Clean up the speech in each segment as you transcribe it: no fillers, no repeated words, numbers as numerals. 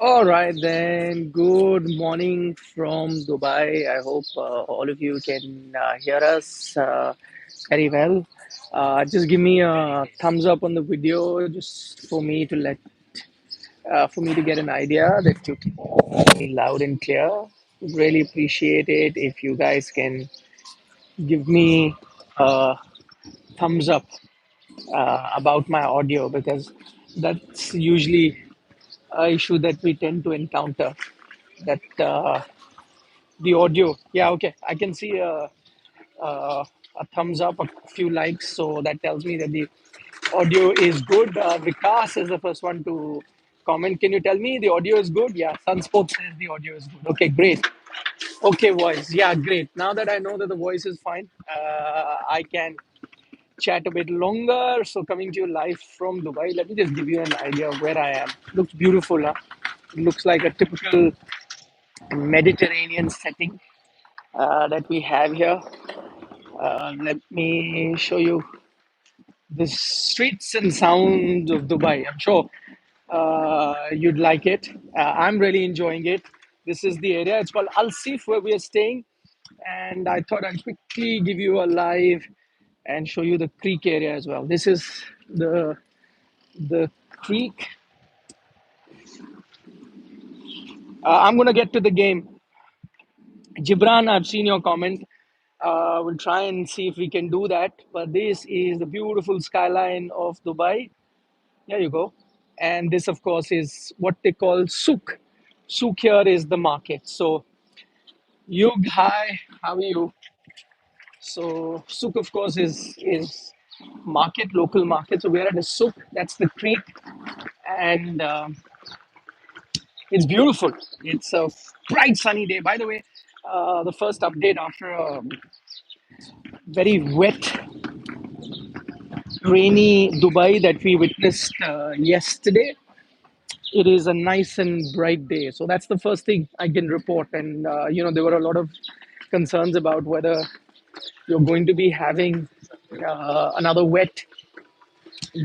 All right, then. Good morning from Dubai. I hope all of you can hear us very well. Just give me a thumbs up on the video, just for me to get an idea that you can hear me loud and clear. Would really appreciate it if you guys can give me a thumbs up about my audio because that's usually a issue that we tend to encounter. That The audio, yeah, okay. I can see a thumbs up, a few likes, so that tells me that the audio is good. Vikas is the first one to comment. Can you tell me the audio is good? Yeah, Sunsport says the audio is good. Okay, great. Okay, voice. Yeah, great. Now that I know that the voice is fine, I can chat a bit longer. So, coming to you live from Dubai, let me just give you an idea of where I am. Looks beautiful, huh? Looks like a typical Mediterranean setting that we have here. Let me show you the streets and sounds of Dubai. I'm sure you'd like it. I'm really enjoying it. This is the area. It's called Al Sif where we are staying. And I thought I'd quickly give you a live and show you the creek area as well. This is the creek. I'm going to get to the game. Gibran, I've seen your comment. We'll try and see if we can do that. But this is the beautiful skyline of Dubai. There you go. And this, of course, is what they call souk. Souk here is the market. So, Yug, hi, how are you? So, souk, of course, is market, local market. So, we're at a souk. That's the creek, and it's beautiful. It's a bright sunny day. By the way, the first update after a very wet, rainy Dubai that we witnessed yesterday. It is a nice and bright day. So that's the first thing I can report. And, there were a lot of concerns about whether you're going to be having another wet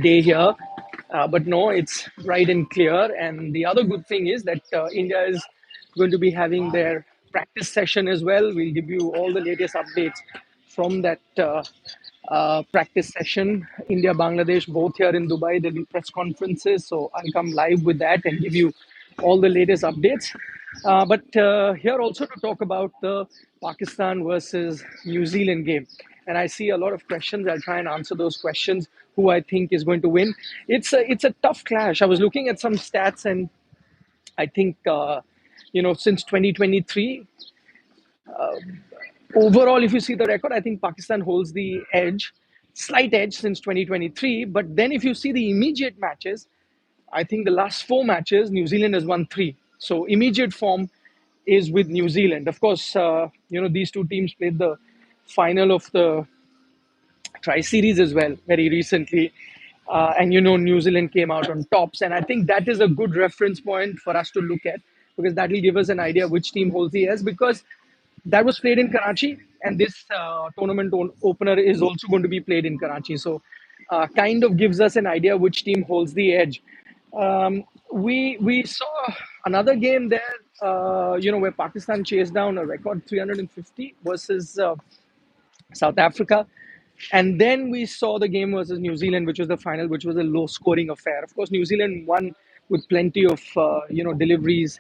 day here. But no, it's bright and clear. And the other good thing is that India is going to be having their practice session as well. We'll give you all the latest updates from that practice session. India, Bangladesh, both here in Dubai. There'll be press conferences. So I'll come live with that and give you all the latest updates. But here also to talk about the Pakistan versus New Zealand game. And I see a lot of questions. I'll try and answer those questions. Who I think is going to win? It's a tough clash. I was looking at some stats, and I think since 2023, overall, if you see the record, I think Pakistan holds the edge, slight edge since 2023. But then if you see the immediate matches, I think the last four matches, New Zealand has won three. So immediate form is with New Zealand. Of course, these two teams played the final of the Tri Series as well very recently. And New Zealand came out on tops. And I think that is a good reference point for us to look at because that will give us an idea which team holds the edge. Because that was played in Karachi, and this tournament opener is also going to be played in Karachi. So, kind of gives us an idea which team holds the edge. We saw another game there, where Pakistan chased down a record 350 versus South Africa. And then we saw the game versus New Zealand, which was the final, which was a low scoring affair. Of course, New Zealand won with plenty of, deliveries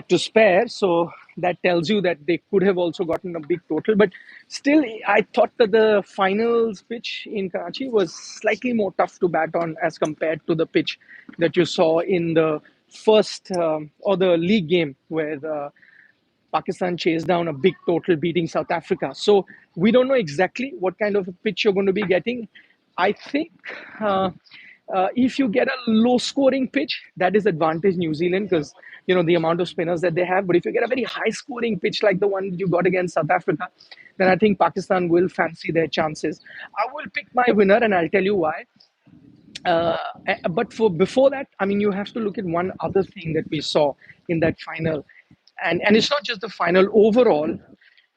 to spare. So that tells you that they could have also gotten a big total. But still, I thought that the finals pitch in Karachi was slightly more tough to bat on as compared to the pitch that you saw in the first or the league game where Pakistan chased down a big total, beating South Africa. So we don't know exactly what kind of a pitch you're going to be getting. I think if you get a low-scoring pitch, that is advantage New Zealand because the amount of spinners that they have. But if you get a very high-scoring pitch like the one you got against South Africa, then I think Pakistan will fancy their chances. I will pick my winner, and I'll tell you why. Uh, but for before that, I mean, you have to look at one other thing that we saw in that final, and it's not just the final. Overall,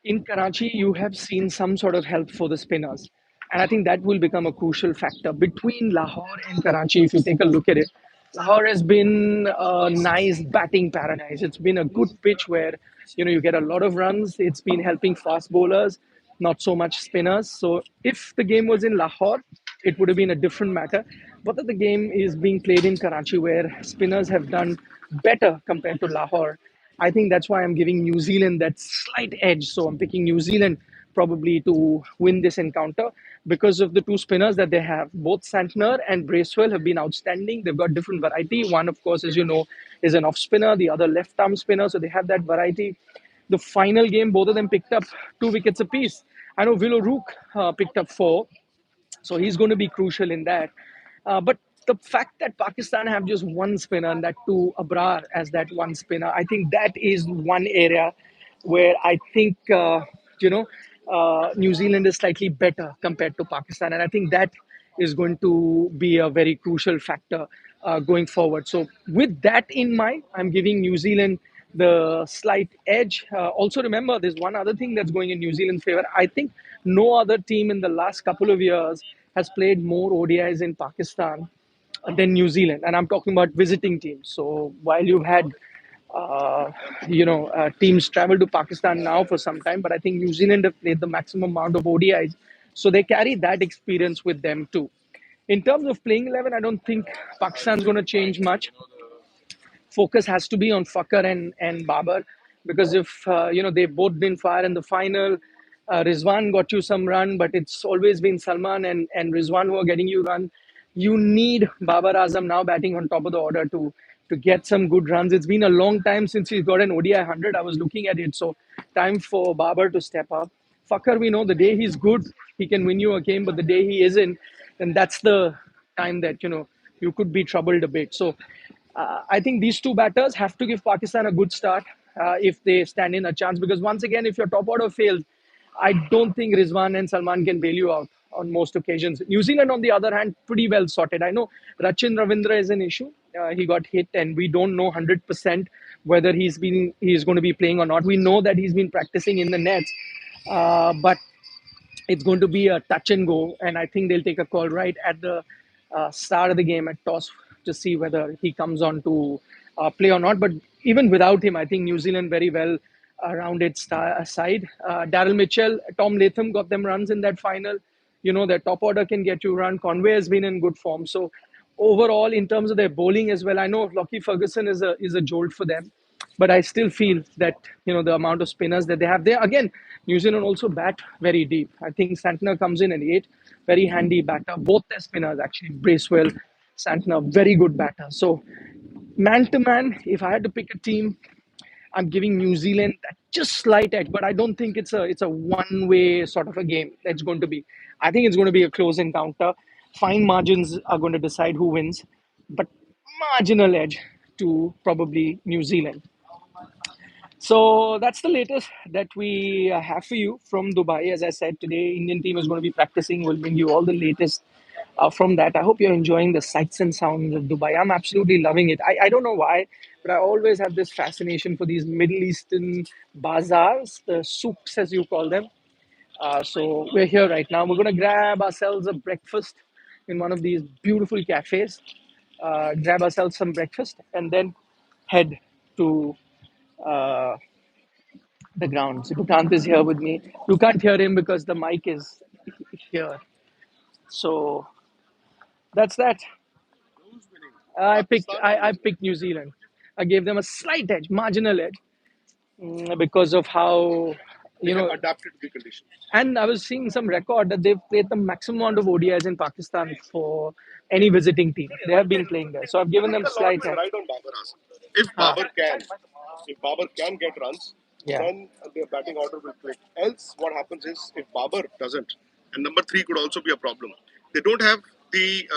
in Karachi, you have seen some sort of help for the spinners, and I think that will become a crucial factor between Lahore and Karachi. If you take a look at it, Lahore has been a nice batting paradise. It's been a good pitch where you get a lot of runs. It's been helping fast bowlers, not so much spinners. So if the game was in Lahore, it would have been a different matter. But that the game is being played in Karachi, where spinners have done better compared to Lahore. I think that's why I'm giving New Zealand that slight edge. So I'm picking New Zealand probably to win this encounter because of the two spinners that they have. Both Santner and Bracewell have been outstanding. They've got different variety. One, of course, as you know, is an off spinner, the other left arm spinner. So they have that variety. The final game, both of them picked up 2 wickets apiece. I know Will O'Rourke picked up four, so he's going to be crucial in that. But the fact that Pakistan have just one spinner and that too Abrar as that one spinner, I think that is one area where I think you know New Zealand is slightly better compared to Pakistan, and I think that is going to be a very crucial factor going forward. So with that in mind, I'm giving New Zealand the slight edge. Also, remember, there's one other thing that's going in New Zealand's favor. I think no other team in the last couple of years has played more ODIs in Pakistan than New Zealand, and I'm talking about visiting teams. So while you've had teams travel to Pakistan now for some time, but I think New Zealand have played the maximum amount of ODIs, so they carry that experience with them too. In terms of playing 11, I don't think Pakistan's going to change much. Focus has to be on Fakar and Babar, because if they've both been fire in the final. Rizwan got you some run, but it's always been Salman and Rizwan who are getting you run. You need Babar Azam now batting on top of the order to get some good runs. It's been a long time since he's got an ODI 100. I was looking at it, so time for Babar to step up. Fakar, we know the day he's good, he can win you a game, but the day he isn't, then that's the time that you could be troubled a bit. So I think these two batters have to give Pakistan a good start if they stand in a chance. Because once again, if your top order fails, I don't think Rizwan and Salman can bail you out on most occasions. New Zealand, on the other hand, pretty well sorted. I know Rachin Ravindra is an issue. He got hit, and we don't know 100% whether he's going to be playing or not. We know that he's been practicing in the nets, but it's going to be a touch and go, and I think they'll take a call right at the start of the game at toss to see whether he comes on to play or not. But even without him, I think New Zealand very well rounded side. Daryl Mitchell, Tom Latham got them runs in that final. Their top order can get you run. Conway has been in good form. So overall, in terms of their bowling as well, I know Lockie Ferguson is a jolt for them, but I still feel that the amount of spinners that they have there. Again, New Zealand also bat very deep. I think Santner comes in at eight, very handy batter. Both their spinners actually, Bracewell, Santner, very good batter. So man to man, if I had to pick a team, I'm giving New Zealand that just slight edge, but I don't think it's a one way sort of a game that's going to be. I think it's going to be a close encounter. Fine margins are going to decide who wins, but marginal edge to probably New Zealand. So that's the latest that we have for you from Dubai. As I said, today Indian team is going to be practicing. We'll bring you all the latest from that. I hope you're enjoying the sights and sounds of Dubai. I'm absolutely loving it. I don't know why, but I always have this fascination for these Middle Eastern bazaars, the souks as you call them. So we're here right now. We're going to grab ourselves a breakfast in one of these beautiful cafes, grab ourselves some breakfast, and then head to uh, the ground. So Dukant is here with me. You can't hear him because the mic is here. So that's that. I picked New Zealand. I gave them a slight edge, marginal edge, because of how adapted to the conditions. And I was seeing some record that they've played the maximum amount of ODIs in Pakistan for any visiting team. They have been playing there, so I've given them slight edge. Right on Babar Azam. If Babar can get runs, yeah, then their batting order will click. Else, what happens is if Babar doesn't, and number three could also be a problem. They don't have the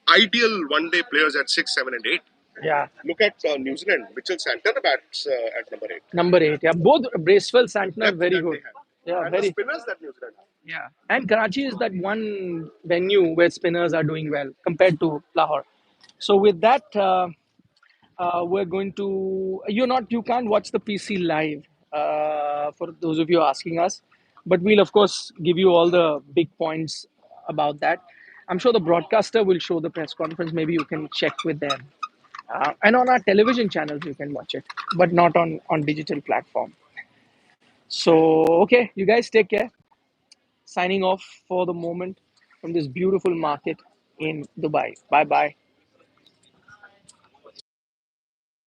ideal one-day players at 6, 7, and 8. Yeah. Look at New Zealand. Mitchell Santner bats at number 8. Number 8, yeah. Both Bracewell, Santner, very good. Yeah, and very. The spinners that New Zealand have. Yeah. And Karachi is that one venue where spinners are doing well compared to Lahore. So with that, we're going to. You can't watch the PC live for those of you asking us, but we'll of course give you all the big points about that. I'm sure the broadcaster will show the press conference. Maybe you can check with them. And on our television channels you can watch it, but not on digital platform. So okay, you guys take care. Signing off for the moment from this beautiful market in Dubai. Bye bye.